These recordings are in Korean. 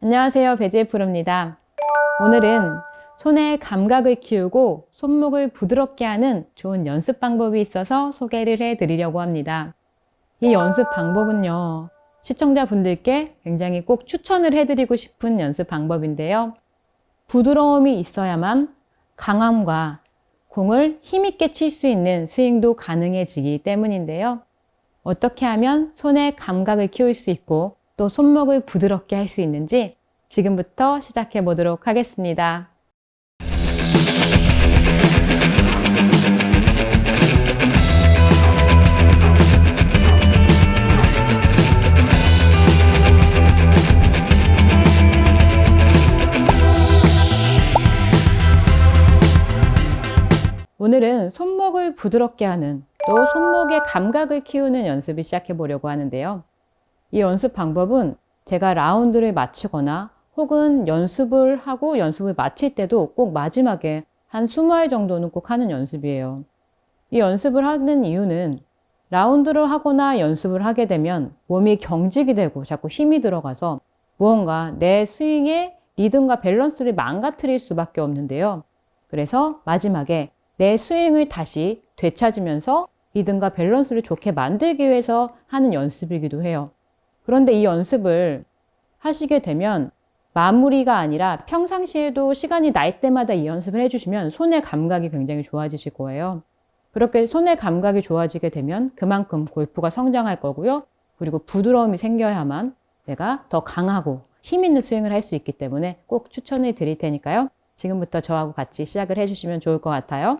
안녕하세요, 배지의 프로입니다. 오늘은 손의 감각을 키우고 손목을 부드럽게 하는 좋은 연습 방법이 있어서 소개를 해드리려고 합니다. 이 연습 방법은요, 시청자분들께 굉장히 꼭 추천을 해드리고 싶은 연습 방법인데요. 부드러움이 있어야만 강함과 공을 힘있게 칠 수 있는 스윙도 가능해지기 때문인데요. 어떻게 하면 손의 감각을 키울 수 있고 또 손목을 부드럽게 할 수 있는지 지금부터 시작해 보도록 하겠습니다. 오늘은 손목을 부드럽게 하는 또 손목의 감각을 키우는 연습을 시작해 보려고 하는데요. 이 연습 방법은 제가 라운드를 마치거나 혹은 연습을 하고 연습을 마칠 때도 꼭 마지막에 한 20알 정도는 꼭 하는 연습이에요. 이 연습을 하는 이유는 라운드를 하거나 연습을 하게 되면 몸이 경직이 되고 자꾸 힘이 들어가서 무언가 내 스윙의 리듬과 밸런스를 망가뜨릴 수밖에 없는데요. 그래서 마지막에 내 스윙을 다시 되찾으면서 리듬과 밸런스를 좋게 만들기 위해서 하는 연습이기도 해요. 그런데 이 연습을 하시게 되면 마무리가 아니라 평상시에도 시간이 날 때마다 이 연습을 해주시면 손의 감각이 굉장히 좋아지실 거예요. 그렇게 손의 감각이 좋아지게 되면 그만큼 골프가 성장할 거고요. 그리고 부드러움이 생겨야만 내가 더 강하고 힘 있는 스윙을 할 수 있기 때문에 꼭 추천을 드릴 테니까요. 지금부터 저하고 같이 시작을 해주시면 좋을 것 같아요.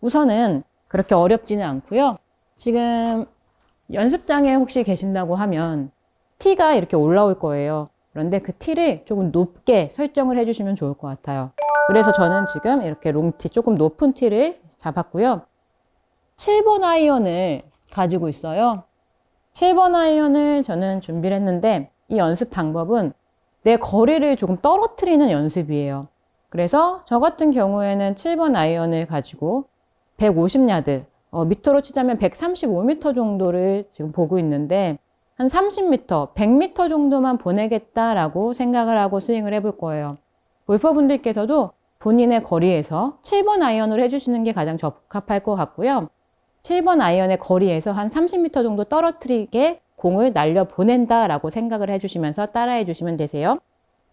우선은 그렇게 어렵지는 않고요. 지금 연습장에 혹시 계신다고 하면 티가 이렇게 올라올 거예요. 그런데 그 티를 조금 높게 설정을 해주시면 좋을 것 같아요. 그래서 저는 지금 이렇게 롱티, 조금 높은 티를 잡았고요. 7번 아이언을 가지고 있어요. 7번 아이언을 저는 준비를 했는데 이 연습 방법은 내 거리를 조금 떨어뜨리는 연습이에요. 그래서 저 같은 경우에는 7번 아이언을 가지고 150야드, 미터로 치자면 135m 정도를 지금 보고 있는데 한 30m, 100m 정도만 보내겠다라고 생각을 하고 스윙을 해볼 거예요. 골퍼분들께서도 본인의 거리에서 7번 아이언을 해주시는 게 가장 적합할 것 같고요. 7번 아이언의 거리에서 한 30m 정도 떨어뜨리게 공을 날려 보낸다라고 생각을 해주시면서 따라해 주시면 되세요.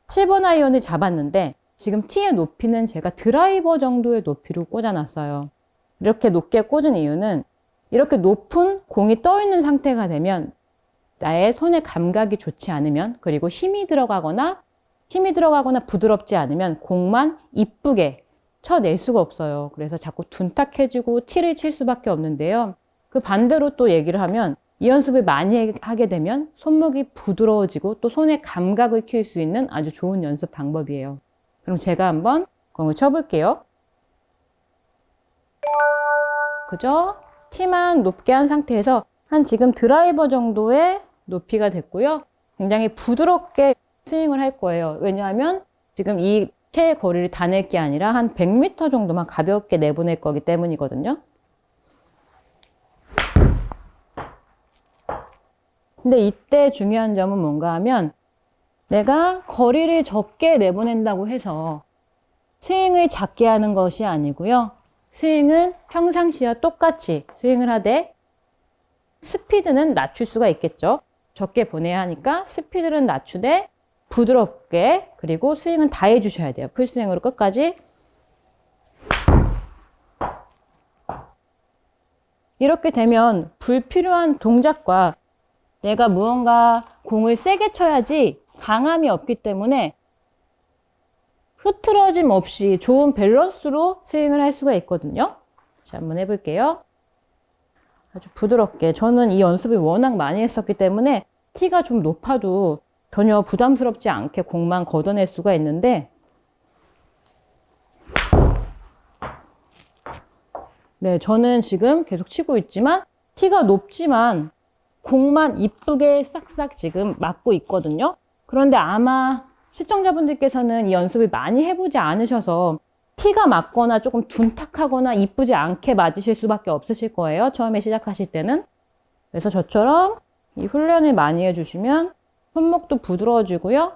7번 아이언을 잡았는데 지금 티의 높이는 제가 드라이버 정도의 높이로 꽂아놨어요. 이렇게 높게 꽂은 이유는 이렇게 높은 공이 떠 있는 상태가 되면 나의 손의 감각이 좋지 않으면 그리고 힘이 들어가거나 부드럽지 않으면 공만 이쁘게 쳐낼 수가 없어요. 그래서 자꾸 둔탁해지고 티를 칠 수밖에 없는데요. 그 반대로 또 얘기를 하면 이 연습을 많이 하게 되면 손목이 부드러워지고 또 손의 감각을 키울 수 있는 아주 좋은 연습 방법이에요. 그럼 제가 한번 공을 쳐볼게요. 그죠? 티만 높게 한 상태에서 한 지금 드라이버 정도의 높이가 됐고요. 굉장히 부드럽게 스윙을 할 거예요. 왜냐하면 지금 이 채의 거리를 다 낼 게 아니라 한 100m 정도만 가볍게 내보낼 거기 때문이거든요. 근데 이때 중요한 점은 뭔가 하면 내가 거리를 적게 내보낸다고 해서 스윙을 작게 하는 것이 아니고요. 스윙은 평상시와 똑같이 스윙을 하되 스피드는 낮출 수가 있겠죠. 적게 보내야 하니까 스피드는 낮추되 부드럽게 그리고 스윙은 다 해주셔야 돼요. 풀스윙으로 끝까지. 이렇게 되면 불필요한 동작과 내가 무언가 공을 세게 쳐야지 강함이 없기 때문에 흐트러짐 없이 좋은 밸런스로 스윙을 할 수가 있거든요. 자, 한번 해볼게요. 아주 부드럽게. 저는 이 연습을 워낙 많이 했었기 때문에 티가 좀 높아도 전혀 부담스럽지 않게 공만 걷어낼 수가 있는데 네, 저는 지금 계속 치고 있지만 티가 높지만 공만 이쁘게 싹싹 지금 맞고 있거든요. 그런데 아마 시청자분들께서는 이 연습을 많이 해보지 않으셔서 티가 맞거나 조금 둔탁하거나 이쁘지 않게 맞으실 수밖에 없으실 거예요. 처음에 시작하실 때는. 그래서 저처럼 이 훈련을 많이 해주시면 손목도 부드러워지고요.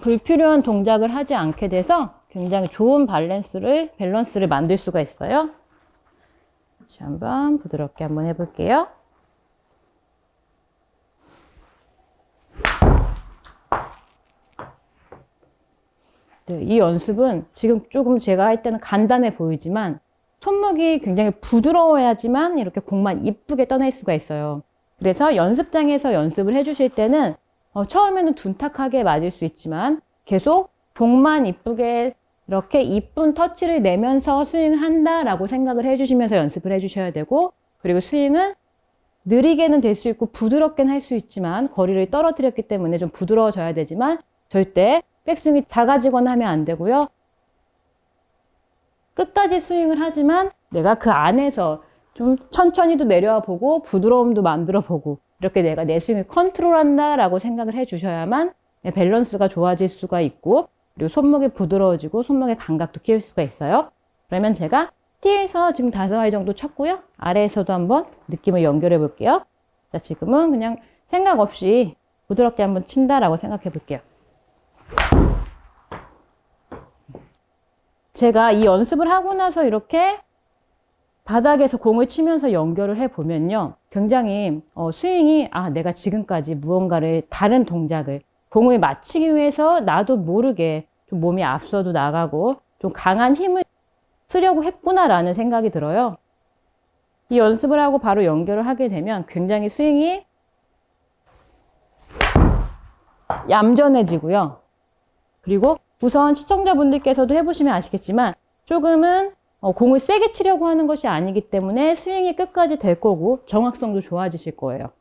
불필요한 동작을 하지 않게 돼서 굉장히 좋은 밸런스를 만들 수가 있어요. 다시 한번 부드럽게 한번 해볼게요. 네, 이 연습은 지금 조금 제가 할 때는 간단해 보이지만 손목이 굉장히 부드러워야지만 이렇게 공만 이쁘게 떠낼 수가 있어요. 그래서 연습장에서 연습을 해주실 때는 처음에는 둔탁하게 맞을 수 있지만 계속 공만 이쁘게 이렇게 이쁜 터치를 내면서 스윙을 한다라고 생각을 해주시면서 연습을 해주셔야 되고, 그리고 스윙은 느리게는 될 수 있고 부드럽게는 할 수 있지만 거리를 떨어뜨렸기 때문에 좀 부드러워져야 되지만 절대 백스윙이 작아지거나 하면 안 되고요. 끝까지 스윙을 하지만 내가 그 안에서 좀 천천히도 내려와 보고 부드러움도 만들어 보고 이렇게 내가 내 스윙을 컨트롤한다 라고 생각을 해 주셔야만 내 밸런스가 좋아질 수가 있고, 그리고 손목이 부드러워지고 손목의 감각도 키울 수가 있어요. 그러면 제가 T에서 지금 5알 정도 쳤고요. 아래에서도 한번 느낌을 연결해 볼게요. 자, 지금은 그냥 생각 없이 부드럽게 한번 친다라고 생각해 볼게요. 제가 이 연습을 하고 나서 이렇게 바닥에서 공을 치면서 연결을 해 보면요. 굉장히 스윙이 내가 지금까지 무언가를 다른 동작을 공을 맞추기 위해서 나도 모르게 좀 몸이 앞서도 나가고 좀 강한 힘을 쓰려고 했구나라는 생각이 들어요. 이 연습을 하고 바로 연결을 하게 되면 굉장히 스윙이 얌전해지고요. 그리고 우선 시청자분들께서도 해보시면 아시겠지만 조금은 공을 세게 치려고 하는 것이 아니기 때문에 스윙이 끝까지 될 거고 정확성도 좋아지실 거예요.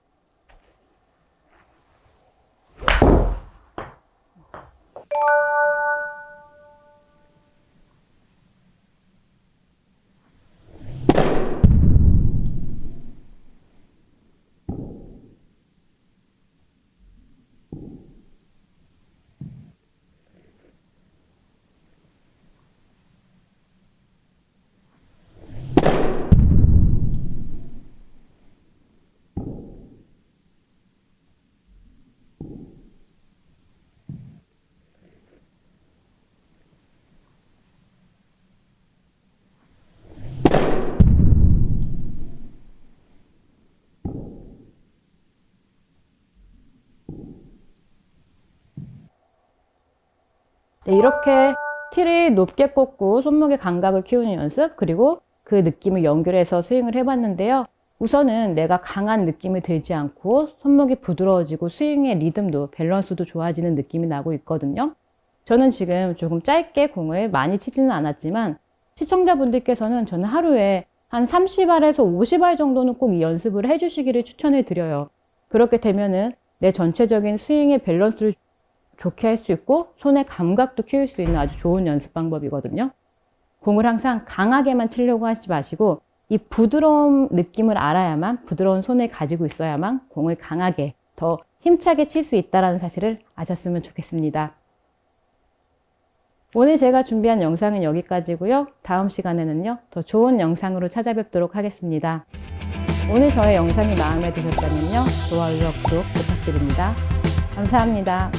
네, 이렇게 티를 높게 꽂고 손목의 감각을 키우는 연습, 그리고 그 느낌을 연결해서 스윙을 해봤는데요. 우선은 내가 강한 느낌이 들지 않고 손목이 부드러워지고 스윙의 리듬도 밸런스도 좋아지는 느낌이 나고 있거든요. 저는 지금 조금 짧게 공을 많이 치지는 않았지만 시청자분들께서는 저는 하루에 한 30알에서 50알 정도는 꼭 이 연습을 해주시기를 추천을 드려요. 그렇게 되면은 내 전체적인 스윙의 밸런스를 좋게 할 수 있고 손의 감각도 키울 수 있는 아주 좋은 연습 방법이거든요. 공을 항상 강하게만 치려고 하지 마시고 이 부드러운 느낌을 알아야만, 부드러운 손을 가지고 있어야만 공을 강하게 더 힘차게 칠 수 있다는 사실을 아셨으면 좋겠습니다. 오늘 제가 준비한 영상은 여기까지고요. 다음 시간에는요, 더 좋은 영상으로 찾아뵙도록 하겠습니다. 오늘 저의 영상이 마음에 드셨다면요, 좋아요와 구독 부탁드립니다. 감사합니다.